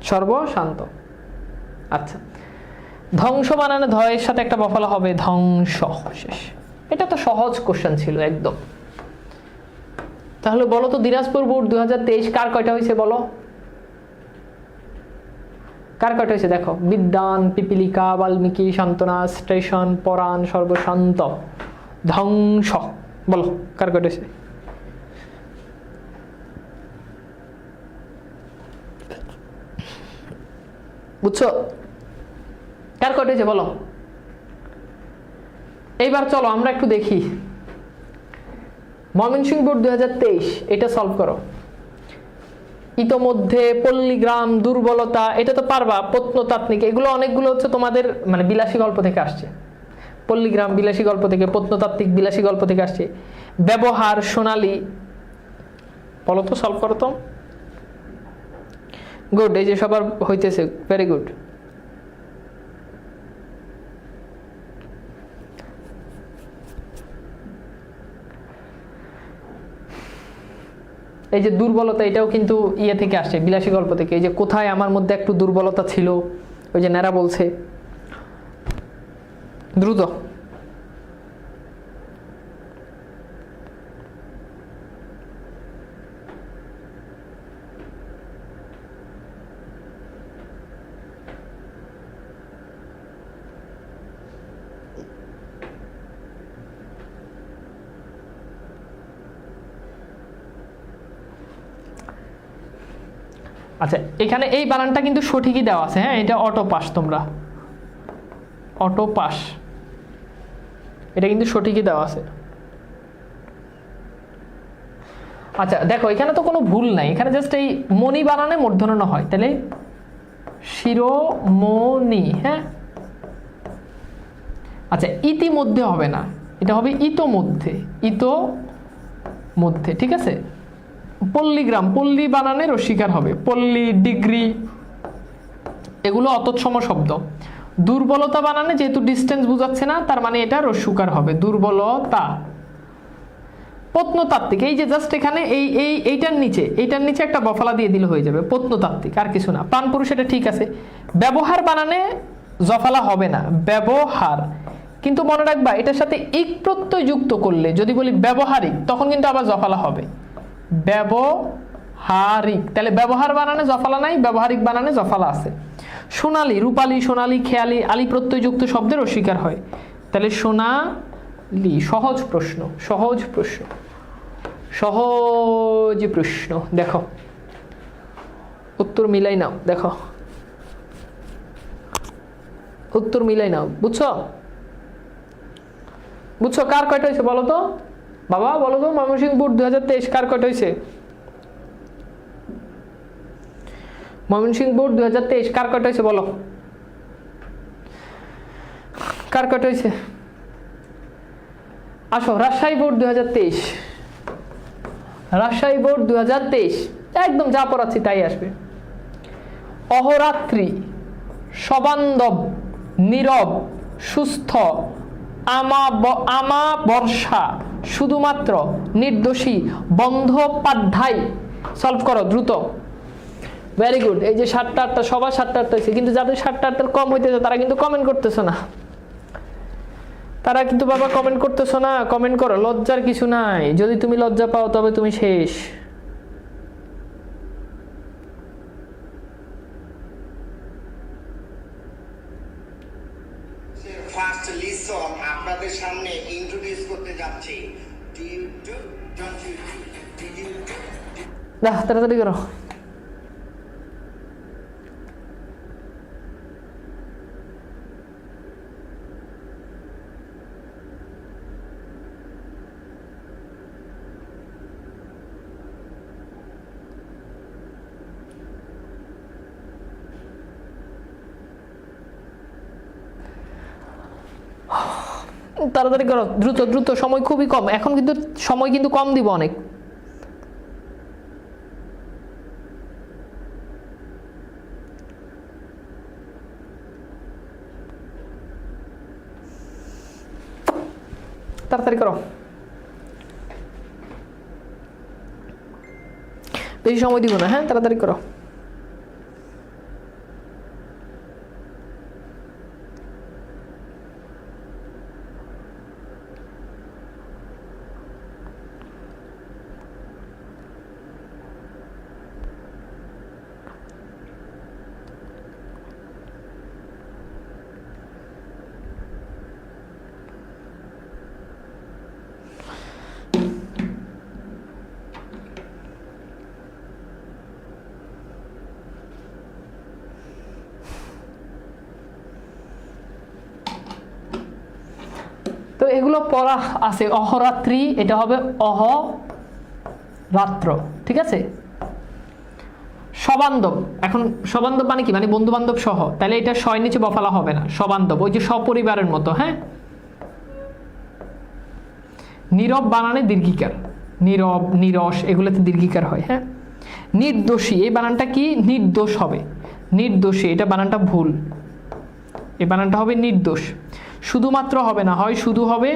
সর্বশান্ত। আচ্ছা, ধ্বংস বানানে ধয়ের সাথে একটা বফলা হবে, ধ্বংস, শেষ। এটা তো সহজ কোশ্চেন ছিল একদম। তাহলে বলো তো দিনাজপুর বোর্ড 2023 কার কয়টা হয়েছে বলো? কার কয়টা হয়েছে দেখো? বিদ্যান, পিপিলিকা, বাল্মীকি, সান্ত্বনা, স্টেশন, পরাণ, সর্বশান্ত, ধ্বংস। বলো কার কয়টা হয়েছে? বুঝছো কার কয়টা হয়েছে বলো? এইবার চলো আমরা একটু দেখি ময়মনসিংহ বোর্ড 2023, এটা সলভ করো। ইতোমধ্যে, পল্লীগ্রাম, দুর্বলতা, এটা তো পারবা। প্রত্নতাত্ত্বিক, এগুলো অনেকগুলো হচ্ছে তোমাদের মানে বিলাসী গল্প থেকে আসছে। পল্লীগ্রাম বিলাসী গল্প থেকে, প্রত্নতাত্ত্বিক বিলাসী গল্প থেকে আসছে। ব্যবহার, সোনালী, বলো তো, সলভ করো তো। গুড, এই যে সবার হইতেছে, ভেরি গুড। এই যে দুর্বলতা, এটাও কিন্তু ইয়ে থেকে আসছে, বিলাসী গল্প থেকে। এই যে কোথায় আমার মধ্যে একটু দুর্বলতা ছিল, ওই যে ন্যাড়া বলছে। দ্রুত। আচ্ছা, এখানে এই বানানটা কিন্তু সঠিকই দেওয়া আছে, হ্যাঁ, এটা অটো পাস, তোমরা অটো পাস, এটা কিন্তু সঠিকই দেওয়া আছে। আচ্ছা দেখো, এখানে তো কোনো ভুল নাই, এখানে জাস্ট এই মণি বানানে মূর্ধন্য হয়, তাহলে শিরোমণি, হ্যাঁ। আচ্ছা, ইতিমধ্যে হবে না, এটা হবে ইতোমধ্যে, ইতোমধ্যে, ঠিক আছে। পল্লীগ্রাম, পল্লী বানানে রস্বীকার হবে, পল্লী, ডিগ্রি, এগুলো অতৎসম শব্দ। দুর্বলতা বানানে যেহেতু ডিস্টেন্স বোঝাচ্ছে না, তার মানে এটা রস্যুকার হবে, দুর্বলতা। প্রত্নতাত্ত্বিক, এই যে জাস্ট এখানে এইটার নিচে একটা বফলা দিয়ে দিলে হয়ে যাবে, প্রত্নতাত্ত্বিক, আর কিছু না। প্রাণপুরুষ, এটা ঠিক আছে। ব্যবহার বানানে জফলা হবে না, ব্যবহার, কিন্তু মনে রাখবা এটার সাথে ইক প্রত্যয় যুক্ত করলে, যদি বলি ব্যবহারিক, তখন কিন্তু আবার জফলা হবে, ব্যবহারিক। তাহলে ব্যবহার বানানে জফলা নাই, ব্যবহারিক বানানে জফলা আছে। সোনালী, রূপালী, সোনালী, খেয়ালি, আলী প্রত্যয় যুক্ত শব্দের অস্বীকার হয়, তাহলে সোনালী। সহজ প্রশ্ন, সহজ প্রশ্ন, সহজ প্রশ্ন। দেখো উত্তর মিলাই নাও, দেখো উত্তর মিলাই নাও, বুঝছো? বুঝছো কার কয়টা হয়েছে বলো তো বাবা, বলো তো। ময়মনসিংহ বোর্ড 2023 কার কয়টা হয়েছে? ময়মনসিংহ বোর্ড 2023 কার কয়টা হয়েছে বলো? কার কয়টা হয়েছে? আসো, রাজশাহী বোর্ড 2023, রাজশাহী বোর্ড 2023, একদম যা পড়াচ্ছি তাই আসবে। অহরাত্রি, সবান্ধব, নীরব, সুস্থ, আমা বর্ষা, শুধুমাত্র, নির্দোষী, বন্দ্যোপাধ্যায়। সলভ করো দ্রুত। Very good. এই যে 7টা 8টা, সবার 7টা 8টা হয়েছে, কিন্তু যাদের 7টা 8টার কম হইতেছে তারা কিন্তু কমেন্ট করতেছে না। তারা কিন্তু বাবা কমেন্ট করতেছো না, কমেন্ট করো, লজ্জার কিছু নাই, যদি তুমি লজ্জা পাও তবে তুমি শেষ। ফার্স্ট লিসন আপনাদের সামনে ইন্ট্রোডিউস করতে যাচ্ছি। তাড়াতাড়ি করো। তাড়াতাড়ি করো, দ্রুত দ্রুত, সময় খুবই কম এখন, কিন্তু সময় কিন্তু কম দিব অনেক। তাড়াতাড়ি করো, বেশি সময় দিব না। হ্যাঁ, তাড়াতাড়ি করো। তো এগুলো পড়া আছে, অহরাত্রি, এটা হবে অহরাত্র, ঠিক আছে। সবান্ধব, এখন সবান্ধব মানে কি, মানে বন্ধু বান্ধব সহ, তাহলে এটা শয় নিচে বফালা হবে না, সবান্ধব, ওই যে সপরিবারের মতো। হ্যাঁ, নীরব বানানে দীর্ঘিকার, নীরব, নিরস, এগুলোতে দীর্ঘিকার হয়। হ্যাঁ, নির্দোষী, এই বানানটা কি, নির্দোষ হবে, নির্দোষী, এটা বানানটা ভুল, এই বানানটা হবে নির্দোষ। শুধুমাত্র হবে না, হয় শুধু হবে,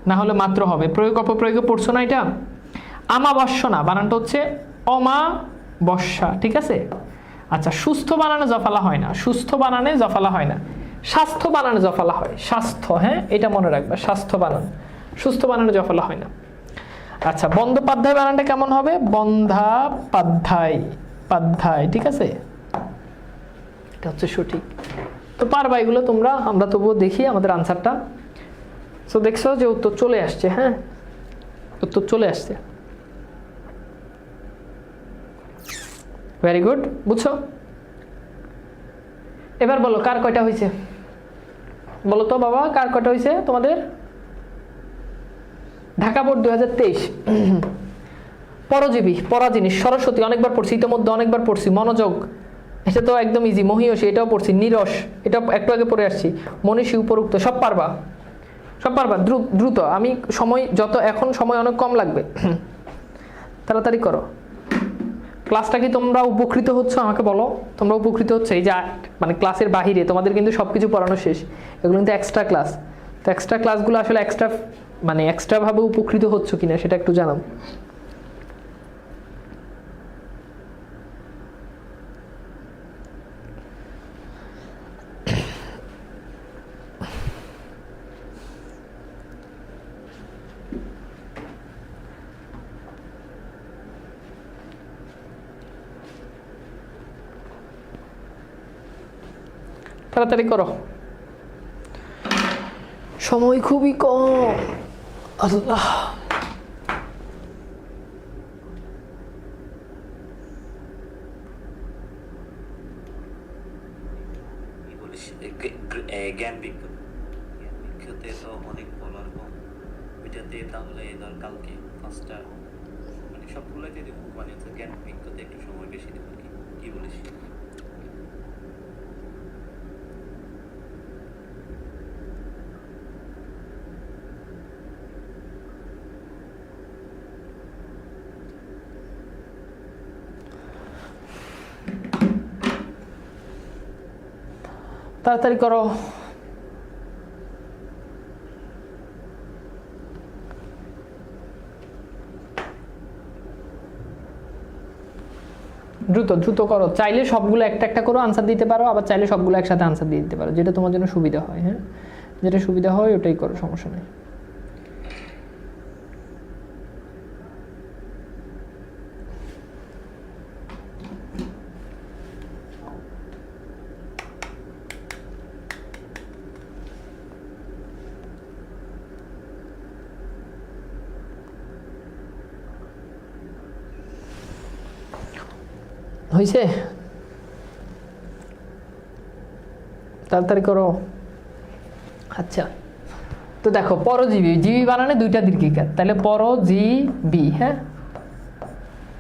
না হলে মাত্র হবে। প্রয়োগ অপপ্রয়োগে পড়ছো না এটা। আমাবস্য না, বানানটা হচ্ছে অমাবস্যা, ঠিক আছে। আচ্ছা, সুস্থ বানানে জফালা হয় না, সুস্থ বানানে জফালা হয় না, স্বাস্থ্য বানানে জফালা হয়, স্বাস্থ্য। হ্যাঁ, এটা মনে রাখবা, স্বাস্থ্য বানান, সুস্থ বানানে জফালা হয় না। আচ্ছা, বন্দ্যোপাধ্যায় বানানটা কেমন হবে, বন্দ্যোপাধ্যায়, পাধ্যায়, ঠিক আছে, এটা হচ্ছে সঠিক। তো পারবা এগুলো তোমরা, আমরা তবুও দেখি আমাদের আনসারটা। সো দেখছো যে উত্তর চলে আসছে। হ্যাঁ, উত্তর চলে আসছে, ভেরি গুড, বুঝছো। এবার বলো কার কয়টা হয়েছে, বলো তো বাবা, কার কয়টা হয়েছে তোমাদের। ঢাকা বোর্ড 2023 পরজীবী, পরা জিনিস, সরস্বতী অনেকবার পড়ছি, ইতিমধ্যে অনেকবার পড়ছি। মনোযোগ, এটা তো একদম ইজি। মহীয়সী, এটাও পড়ছি। নিরস, এটা একটু আগে পড়ে আসছি। মনীষী, উপরুক্ত, সব পারবা, সব পারবা। দ্রুত, আমি সময় যত, এখন সময় অনেক কম লাগবে, তাড়াতাড়ি করো। ক্লাসটা কি তোমরা উপকৃত হচ্ছে, আমাকে বলো তোমরা উপকৃত হচ্ছে? এই যে মানে ক্লাসের বাহিরে তোমাদের কিন্তু সব কিছু পড়ানো শেষ, এগুলো কিন্তু এক্সট্রা ক্লাস। তো এক্সট্রা ক্লাসগুলো আসলে এক্সট্রা, মানে এক্সট্রাভাবে উপকৃত হচ্ছ কিনা সেটা একটু জানাও। তাড়াতাড়ি করো, সময় খুবই কম। আল্লাহ, জ্ঞান বিজ্ঞাতে তো অনেক বলার কম, ওইটাতে তাহলে ধর কালকে পাঁচটা, মানে সবগুলোতে দেবো, মানে হচ্ছে জ্ঞান বিজ্ঞতে একটু সময় বেশি দেবো। কি বলিস? তাড়াতাড়ি করো। দ্রুত দ্রুত করো। চাইলে সবগুলো একটা একটা করে আনসার দিতে পারো, আবার চাইলে সবগুলো একসাথে আনসার দিয়ে দিতে পারো, যেটা তোমার জন্য সুবিধা হয়। হ্যাঁ, যেটা সুবিধা হয় ওটাই করো, সমস্যা নেই। হয়েছে, তাড়াতাড়ি করো। আচ্ছা, তো দেখো পরজীবী, জীবী বানানে দুইটা দীর্ঘিকার, তাহলে পরজীবী, হ্যাঁ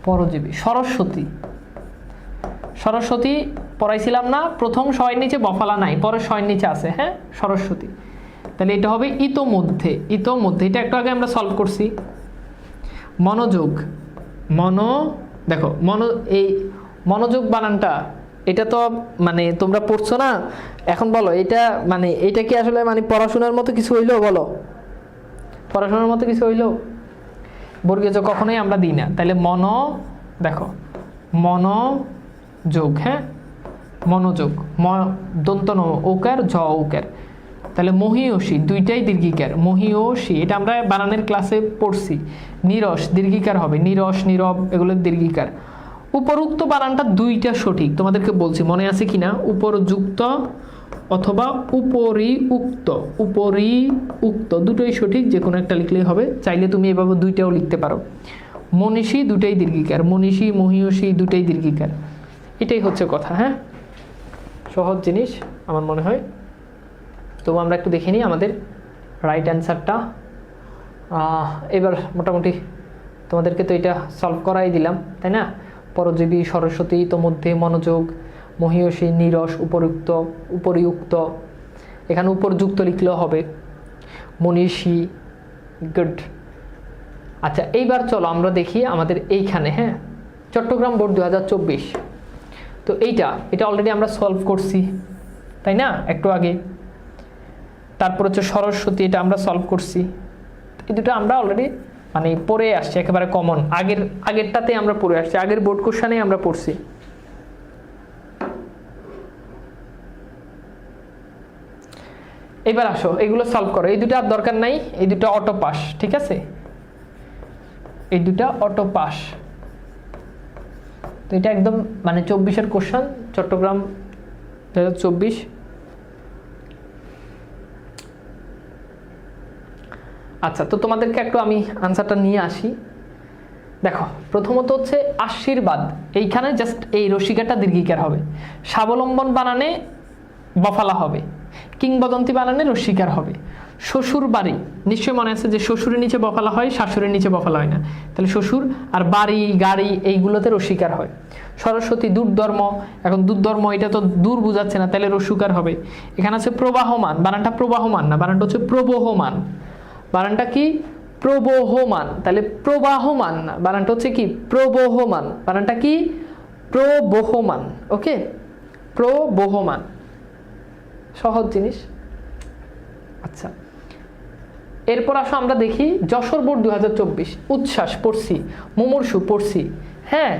পরজীবী। সরস্বতী, সরস্বতী পড়াইছিলাম না, প্রথম শয়ের নিচে বফালা নাই, পরের শয়ের নিচে আছে, হ্যাঁ সরস্বতী। তাহলে এটা হবে ইতোমধ্যে, ইতোমধ্যে এটা একটু আগে আমরা সলভ করছি। মনোযোগ, দেখো এই মনোযোগ বানানটা, এটা তো মানে তোমরা পড়ছো না, এখন বলো এটা মানে এটা কি আসলে মানে পড়াশোনার মতো কিছু হইলো? বলো, পড়াশোনার মতো কিছু হইলো? বর্গীয় যোগ কখনোই আমরা দিই না। তাহলে দেখো মনোযোগ, হ্যাঁ মনোযোগ, দন্ত ন ওকার ঝ ওকার, তাহলে মহীয়সী দুইটাই দীর্ঘিকার, মহীয়সী এটা আমরা বানানের ক্লাসে পড়ছি। নিরস দীর্ঘিকার হবে, নিরস নীরব এগুলো দীর্ঘিকার। উপরুক্ত বানানটা দুইটা সঠিক, তোমাদেরকে বলছি মনে আছে কিনা, উপরযুক্ত অথবা উপরি উক্ত, উপরি উক্ত দুটোই সঠিক, যে কোনো একটা লিখলেই হবে। চাইলে তুমি এভাবে দুইটাও লিখতে পারো। মনীষী দুটাই দীর্ঘিকার, মনীষী মহীয়সী দুটাই দীর্ঘিকার, এটাই হচ্ছে কথা। হ্যাঁ সহজ জিনিস আমার মনে হয়। তবু আমরা একটু দেখে নিই আমাদের রাইট অ্যান্সারটা। এবার মোটামুটি তোমাদেরকে তো এটা সলভ করাই দিলাম, তাই না? পরজীবী, সরস্বতী, ইতোমধ্যে, মনোযোগ, মহীয়সী, নিরস, উপরুক্ত, উপরিউক্ত, এখানে উপরযুক্ত লিখলেও হবে, মনীষী, গুড। আচ্ছা এইবার চলো আমরা দেখি আমাদের এইখানে, হ্যাঁ চট্টগ্রাম বোর্ড 2024। তো এটা অলরেডি আমরা সলভ করছি, তাই না, একটু আগে। তারপর হচ্ছে সরস্বতী, এটা আমরা সলভ করছি। এই দুটো আমরা অলরেডি মানে পড়ে আসছি, একেবারে কমন, আগেরটাতে আমরা পড়ে আসছি, আগের বোর্ড কোশ্চেনে আমরা পড়ছি। এবার আসো এগুলো সলভ করো। এই দুটো আর দরকার নাই, এই দুটো অটো পাস, ঠিক আছে, এই দুটা অটো পাস। তো এটা একদম মানে 24-এর কোশ্চেন, চট্টগ্রাম 2024। আচ্ছা, তো তোমাদেরকে একটু আমি আনসারটা নিয়ে আসি। দেখো প্রথমত হচ্ছে আশীর্বাদ, এইখানে জাস্ট এই রসিকাটা দীর্ঘিকার হবে। স্বাবলম্বন বানানে বফালা হবে, কিংবদন্তি বানানে রসিকার হবে। শ্বশুর বাড়ি, নিশ্চয়ই মনে আছে যে শ্বশুরের নিচে বফালা হয়, শাশুড়ির নিচে বফালা হয় না, তাহলে শ্বশুর আর বাড়ি গাড়ি এইগুলোতে রসিকার হয়। সরস্বতী দুর্ধর্ম, এখন দুর্ধর্ম এটা তো দূর বুঝাচ্ছে না, তাহলে রসিকার হবে। এখানে আছে প্রবাহমান, বানানটা প্রবাহমান না, বানানটা হচ্ছে প্রবহমান। বানানটা কি? প্রবহমান, তাহলে প্রবাহমান না, বানানটা হচ্ছে কি? প্রবহমান। বানানটা কি? প্রবহমান। ওকে, প্রবহমান, সহজ জিনিস। আচ্ছা এরপর আসো আমরা দেখি যশোর বোর্ড 2024। উচ্ছ্বাস পড়ছি, মুমূর্ষু পড়ছি, হ্যাঁ।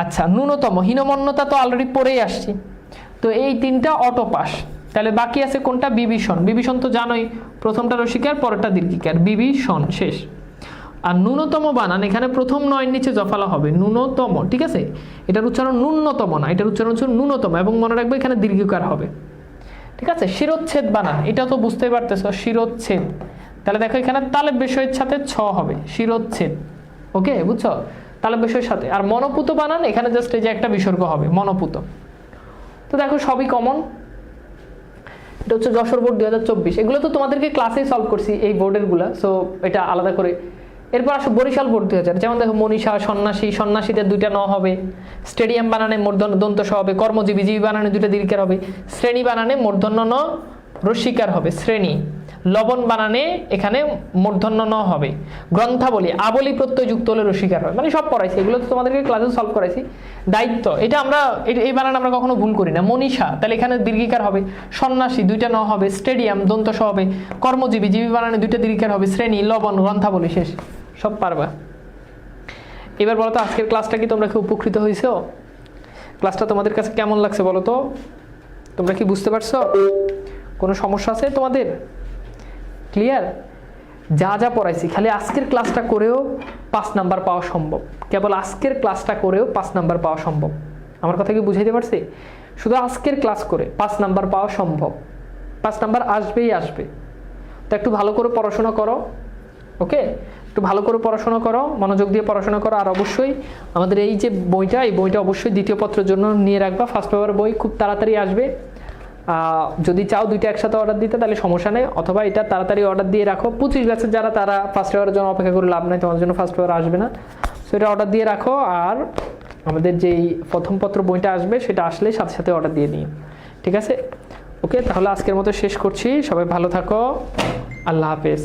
আচ্ছা ন্যূনতম, হীনমন্যতা তো অলরেডি পড়েই আসছি। তো এই তিনটা অটো পাস। তাহলে বাকি আছে কোনটা? বিভীষণ। বিভীষণ তো জানোই, প্রথমটা রসিকার পরেরটা দীর্ঘিকার, বিভীষণ, শেষ। আর ন্যূনতম বানান এখানে প্রথম নয়ের নিচে জফালা হবে, ন্যূনতম, ঠিক আছে। এটার উচ্চারণ ন্যূনতম না, এটার উচ্চারণ হচ্ছে ন্যূনতম, এবং মনে রাখবে এখানে দীর্ঘিকার হবে, ঠিক আছে। শিরোচ্ছেদ বানান, এটা তো বুঝতেই পারতেছ, শিরোচ্ছেদ। তাহলে দেখো এখানে তালেব বিষয়ের সাথে ছ হবে, শিরোচ্ছেদ। ওকে, বুঝছো, তালেব বিষয়ের সাথে। আর মনোপুত বানান এখানে জাস্ট এই যে একটা বিসর্গ হবে, মনোপুত। তো দেখো সবই কমন। এটা হচ্ছে যশোর বোর্ড 2024। এগুলো তো তোমাদেরকে ক্লাসেই সলভ করছি, এই বোর্ডের গুলা, সো এটা আলাদা করে। এরপর আসো বরিশাল বোর্ড 2000। যেমন দেখো মনীষা, সন্ন্যাসী, সন্ন্যাসীদের দুইটা ন হবে। স্টেডিয়াম বানানে মূর্ধন্য দন্ত স হবে। কর্মজীবী, জীবী বানানে দুইটা দীর্ঘিকার হবে। শ্রেণী বানানে মূর্ধন্য ন রস্যিকার হবে, শ্রেণী। লবণ বানানে এখানে মূর্ধন্য ন হবে। গ্রন্থাবলী, আবলি প্রত্যয় যুক্ত হলে রস্যিকার হয়, মানে সব পড়াইছি, এগুলো তো তোমাদেরকে ক্লাসে সলভ করাইছি। দায়িত্ব, এটা আমরা এই বানান আমরা কখনো ভুল করি না। মনীষা, তাহলে এখানে দীর্ঘিকার হবে। সন্ন্যাসী দুইটা ন হবে। স্টেডিয়াম দন্ত স হবে। কর্মজীবী, জীবী বানানে দুইটা দীর্ঘিকার হবে। শ্রেণী, লবণ, গ্রন্থাবলী, শেষ, সব পারবা। এবার বলো তো আজকের ক্লাসটা কি তোমরা কি উপকৃত হয়েছো? ক্লাসটা তোমাদের কাছে কেমন লাগছে বলো তো? তোমরা কি বুঝতে পারছো? কোনো সমস্যা আছে তোমাদের? ক্লিয়ার? যা যা পড়াইছি খালি আজকের ক্লাসটা করেও 5 নাম্বার পাওয়া সম্ভব, কেবল আজকের ক্লাসটা করেও 5 নাম্বার পাওয়া সম্ভব। আমার কথা কি বুঝাইতে পারছি? শুধু আজকের ক্লাস করে 5 নাম্বার পাওয়া সম্ভব, 5 নাম্বার আসবেই আসবে। তো একটু ভালো করে পড়াশোনা করো, ওকে? একটু ভালো করে পড়াশোনা করো, মনোযোগ দিয়ে পড়াশোনা করো। আর অবশ্যই আমাদের এই যে বইটা, এই বইটা অবশ্যই দ্বিতীয় পত্রের জন্য নিয়ে রাখবা। ফার্স্ট পেপার বই খুব তাড়াতাড়ি আসবে। যদি চাও দুইটা একসাথে অর্ডার দিতে তাহলে সমস্যা নেই, অথবা এটা তাড়াতাড়ি অর্ডার দিয়ে রাখো। 25 ব্যাচের যারা, তারা ফার্স্ট পেপারের জন্য অপেক্ষা করে লাভ নাই, তোমাদের জন্য ফার্স্ট পেপার আসবে না। সো এটা অর্ডার দিয়ে রাখো। আর আমাদের যেই প্রথম পত্র বইটা আসবে সেটা আসলে সাথে সাথে অর্ডার দিয়ে নিও, ঠিক আছে? ওকে, তাহলে আজকের মতো শেষ করছি। সবাই ভালো থাকো, আল্লাহ হাফেজ।